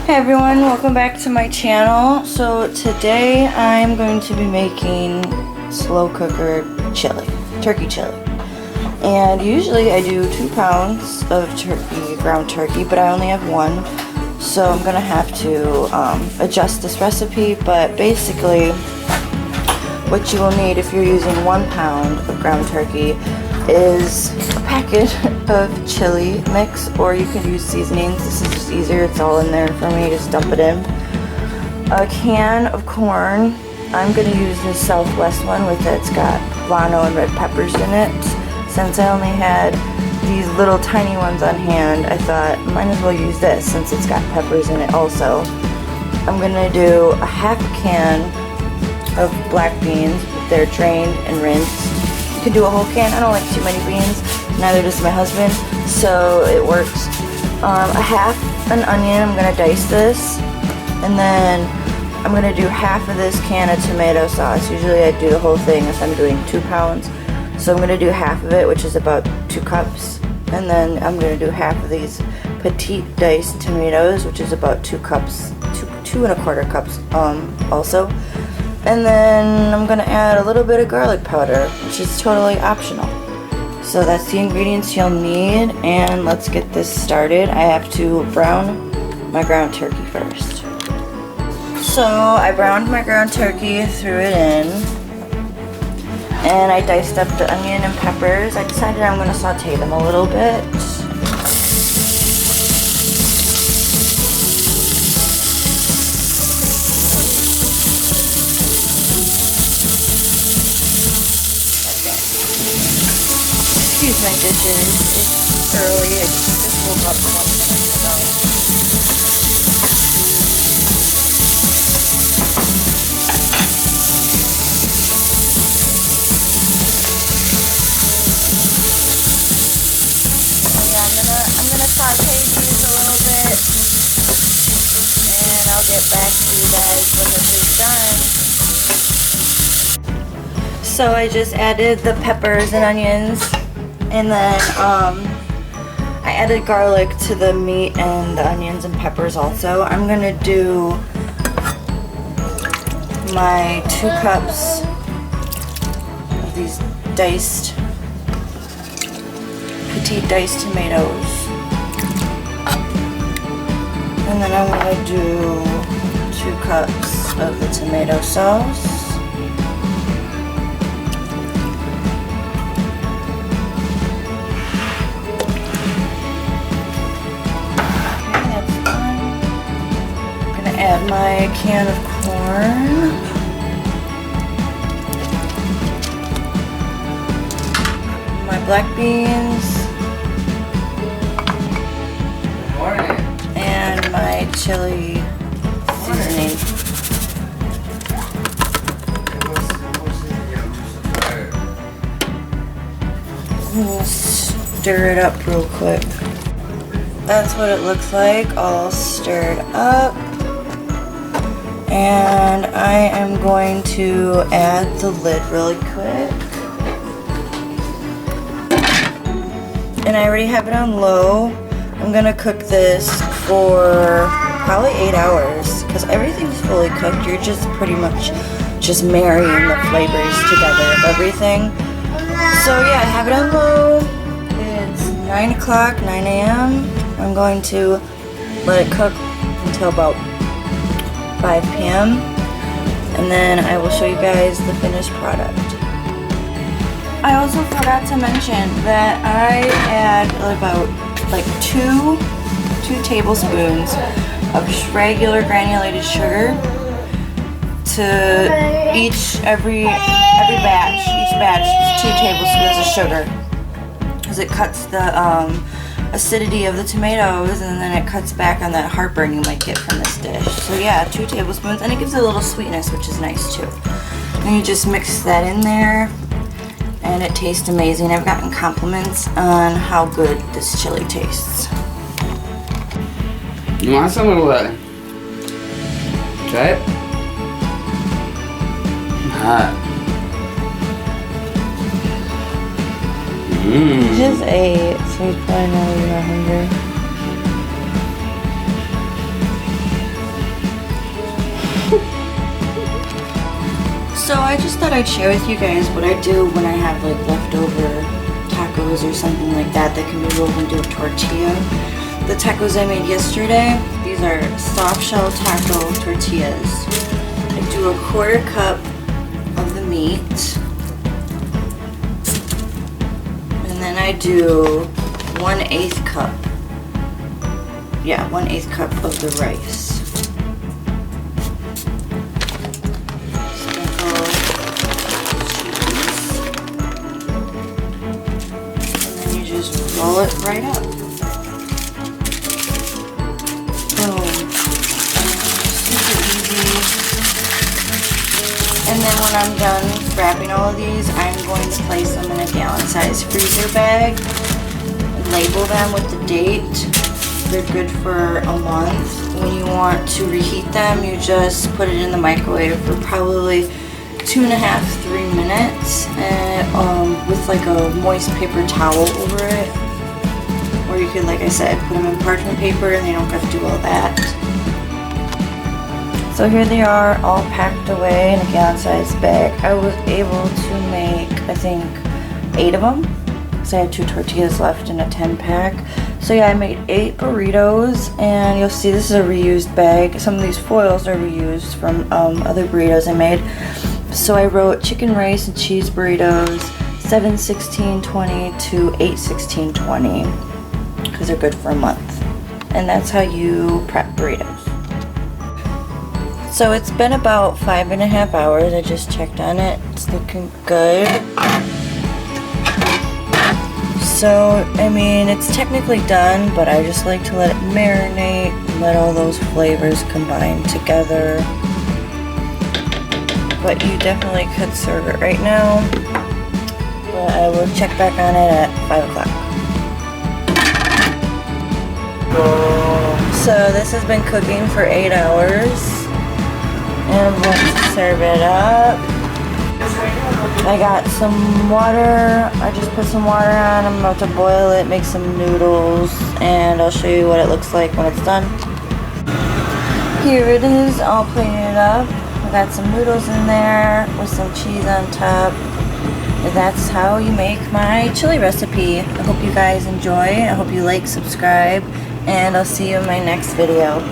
Hi everyone, welcome back to my channel. So today I'm going to be making slow cooker chili, turkey chili. And usually I do 2 pounds of turkey, ground turkey, but I only have 1. So I'm gonna have to adjust this recipe, but basically what you will need if you're using 1 pound of ground turkey is a packet of chili mix, or you can use seasonings. This is just easier, it's all in there for me, just dump it in. A can of corn. I'm going to use the Southwest one with it. It's got poblano and red peppers in it. Since I only had these little tiny ones on hand, I thought might as well use this since it's got peppers in it also. I'm going to do a half a can of black beans. They're drained and rinsed. You can do a whole can. I don't like too many beans, neither does my husband, so it works. A half an onion, I'm going to dice this, and then I'm going to do half of this can of tomato sauce. Usually I do the whole thing if I'm doing 2 pounds, so I'm going to do half of it, which is about 2 cups, and then I'm going to do half of these petite diced tomatoes, which is about 2 cups, 2 1/4 cups also. And then I'm going to add a little bit of garlic powder, which is totally optional. So that's the ingredients you'll need, and let's get this started. I have to brown my ground turkey first. So I browned my ground turkey, threw it in, and I diced up the onion and peppers. I decided I'm going to saute them a little bit. Excuse my dishes, it's early, I just woke up 20 minutes ago. Yeah, I'm gonna saute these a little bit, and I'll get back to you guys when this is done. So I just added the peppers and onions. And then I added garlic to the meat and the onions and peppers also. I'm going to do my 2 cups of these diced, petite diced tomatoes. And then I'm going to do 2 cups of the tomato sauce. Add my can of corn. My black beans. And my chili seasoning. We'll stir it up real quick. That's what it looks like, all stirred up. And I am going to add the lid really quick. And I already have it on low. I'm going to cook this for probably 8 hours because everything's fully cooked. You're just pretty much just marrying the flavors together of everything. So yeah, I have it on low. It's 9 o'clock, 9 a.m. I'm going to let it cook until about 5 p.m. and then I will show you guys the finished product. I also forgot to mention that I add about like 2 tablespoons of just regular granulated sugar to every batch. Each batch is 2 tablespoons of sugar, because it cuts the acidity of the tomatoes, and then it cuts back on that heartburn you might get from this dish. So yeah, 2 tablespoons, and it gives it a little sweetness, which is nice too. And you just mix that in there, and it tastes amazing. I've gotten compliments on how good this chili tastes. You want some or what? Try it? Hot. Just ate, so he's probably not even that hungry. So I just thought I'd share with you guys what I do when I have like leftover tacos or something like that that can be rolled into a tortilla. The tacos I made yesterday, these are soft shell taco tortillas. I do a 1/4 cup of the meat. And then I do 1/8 cup. Yeah, 1/8 cup of the rice. Roll it right up. Boom. Super easy. And then when I'm done wrapping all of these, I'm going to place them in a gallon-sized freezer bag and label them with the date. They're good for a month. When you want to reheat them, you just put it in the microwave for probably 2.5–3 minutes, and with like a moist paper towel over it. Or you could, like I said, put them in parchment paper and they don't have to do all that. So here they are, all packed away in a gallon-sized bag. I was able to make, I think, 8 of them. Because I had 2 tortillas left in a 10-pack. So yeah, I made 8 burritos, and you'll see this is a reused bag. Some of these foils are reused from other burritos I made. So I wrote chicken, rice, and cheese burritos, 7/16/20 to 8/16/20. Because they're good for a month. And that's how you prep burritos. So it's been about 5.5 hours. I just checked on it. It's looking good. So, I mean, it's technically done, but I just like to let it marinate and let all those flavors combine together. But you definitely could serve it right now. But I will check back on it at 5 o'clock. So this has been cooking for 8 hours, and I'm going to serve it up. I got some water. I just put some water on. I'm about to boil it, make some noodles, and I'll show you what it looks like when it's done. Here it is, all plated up. I got some noodles in there with some cheese on top. And that's how you make my chili recipe. I hope you guys enjoy. I hope you like, subscribe, and I'll see you in my next video.